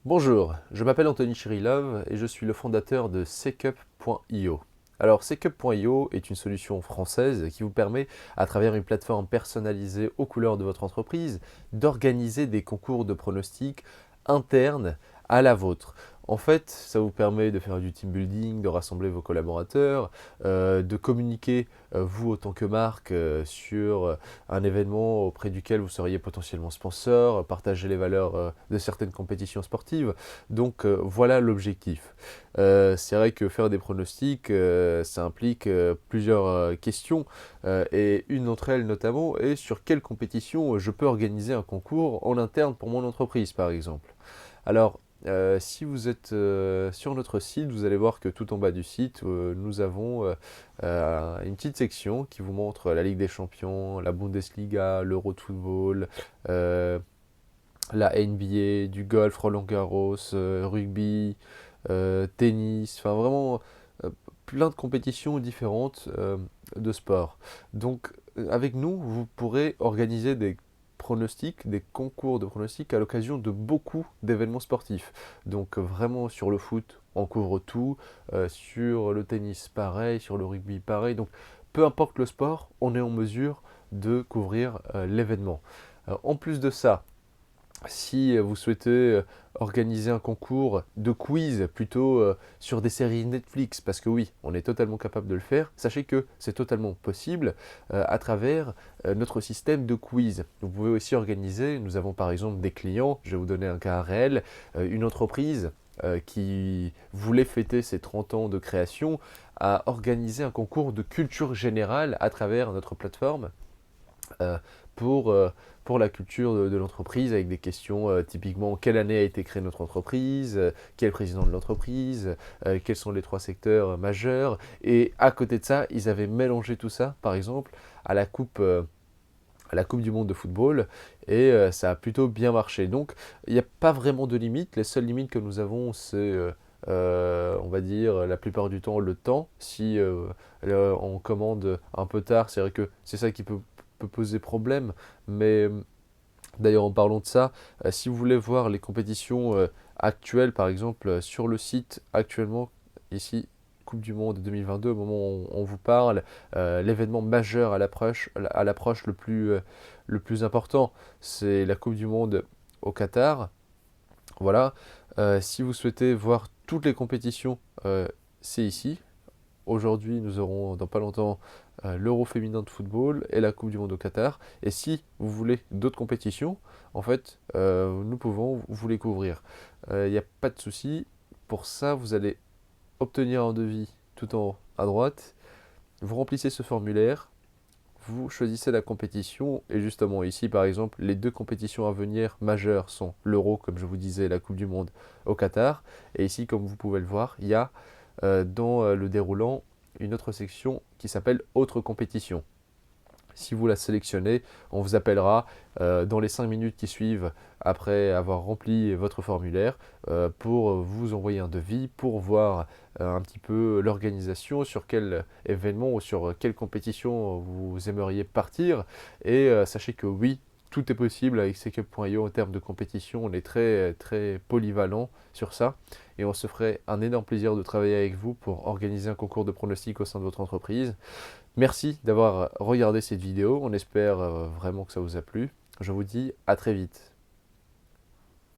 Bonjour, je m'appelle Anthony Chirilov et je suis le fondateur de Secup.io. Alors Secup.io est une solution française qui vous permet, à travers une plateforme personnalisée aux couleurs de votre entreprise, d'organiser des concours de pronostics internes à la vôtre. En fait, ça vous permet de faire du team building, de rassembler vos collaborateurs, de communiquer, vous, en tant que marque, sur un événement auprès duquel vous seriez potentiellement sponsor, partager les valeurs de certaines compétitions sportives. Donc voilà l'objectif. C'est vrai que faire des pronostics, ça implique plusieurs questions, et une d'entre elles notamment est sur quelle compétition je peux organiser un concours en interne pour mon entreprise, par exemple. Alors, si vous êtes sur notre site, vous allez voir que tout en bas du site, nous avons une petite section qui vous montre la Ligue des Champions, la Bundesliga, l'Euro de football, euh, la NBA, du golf, Roland-Garros, rugby, tennis, enfin vraiment euh, plein de compétitions différentes de sport. Donc avec nous, vous pourrez organiser des pronostics, des concours de pronostics à l'occasion de beaucoup d'événements sportifs. Donc vraiment sur le foot, on couvre tout, sur le tennis pareil, sur le rugby pareil. Donc peu importe le sport, on est en mesure de couvrir l'événement. En plus de ça, si vous souhaitez organiser un concours de quiz plutôt sur des séries Netflix, parce que oui, on est totalement capable de le faire, sachez que c'est totalement possible à travers notre système de quiz. Vous pouvez aussi organiser, nous avons par exemple des clients, je vais vous donner un cas réel, une entreprise qui voulait fêter ses 30 ans de création, a organisé un concours de culture générale à travers notre plateforme euh, pour, euh, pour la culture de l'entreprise avec des questions typiquement quelle année a été créée notre entreprise, quel est le président de l'entreprise, quels sont les trois secteurs majeurs. Et à côté de ça, ils avaient mélangé tout ça, par exemple, à la Coupe du Monde de football et ça a plutôt bien marché. Donc il n'y a pas vraiment de limite. Les seules limites que nous avons, c'est on va dire la plupart du temps le temps. Si on commande un peu tard, c'est vrai que c'est ça qui peut poser problème. Mais d'ailleurs en parlant de ça, si vous voulez voir les compétitions actuelles, par exemple sur le site actuellement, ici, Coupe du Monde 2022, au moment où on vous parle, l'événement majeur à l'approche le plus important, c'est la Coupe du Monde au Qatar. Voilà. Si vous souhaitez voir toutes les compétitions, c'est ici. Aujourd'hui, nous aurons dans pas longtemps l'Euro féminin de football et la Coupe du Monde au Qatar. Et si vous voulez d'autres compétitions, en fait, nous pouvons vous les couvrir. Il n'y a pas de souci. Pour ça, vous allez obtenir un devis tout en haut à droite. Vous remplissez ce formulaire, vous choisissez la compétition et justement ici par exemple les deux compétitions à venir majeures sont l'Euro comme je vous disais, la Coupe du Monde au Qatar et ici comme vous pouvez le voir il y a dans le déroulant une autre section qui s'appelle autres compétitions. Si vous la sélectionnez, on vous appellera dans les 5 minutes qui suivent après avoir rempli votre formulaire pour vous envoyer un devis, pour voir un petit peu l'organisation, sur quel événement ou sur quelle compétition vous aimeriez partir. Et sachez que oui, tout est possible avec Secup.io en termes de compétition. On est très, très polyvalent sur ça. Et on se ferait un énorme plaisir de travailler avec vous pour organiser un concours de pronostics au sein de votre entreprise. Merci d'avoir regardé cette vidéo, on espère vraiment que ça vous a plu. Je vous dis à très vite.